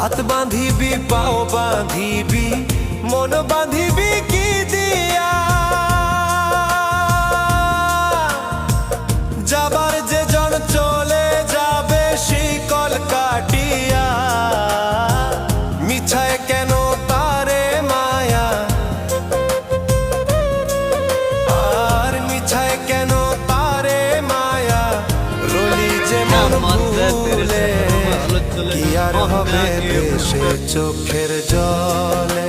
হাত বাঁধিবি পাও বাঁধিবি মন বাঁধিবি কি দিয়া যাবার যে জন চলে যাবে শিকল কাটিয়া মিছায় কেন তারে মায়া আর মিছায় কেন তারে মায়া রলি যে মন ভুলে কি আর হবে দেশে চোখের জলে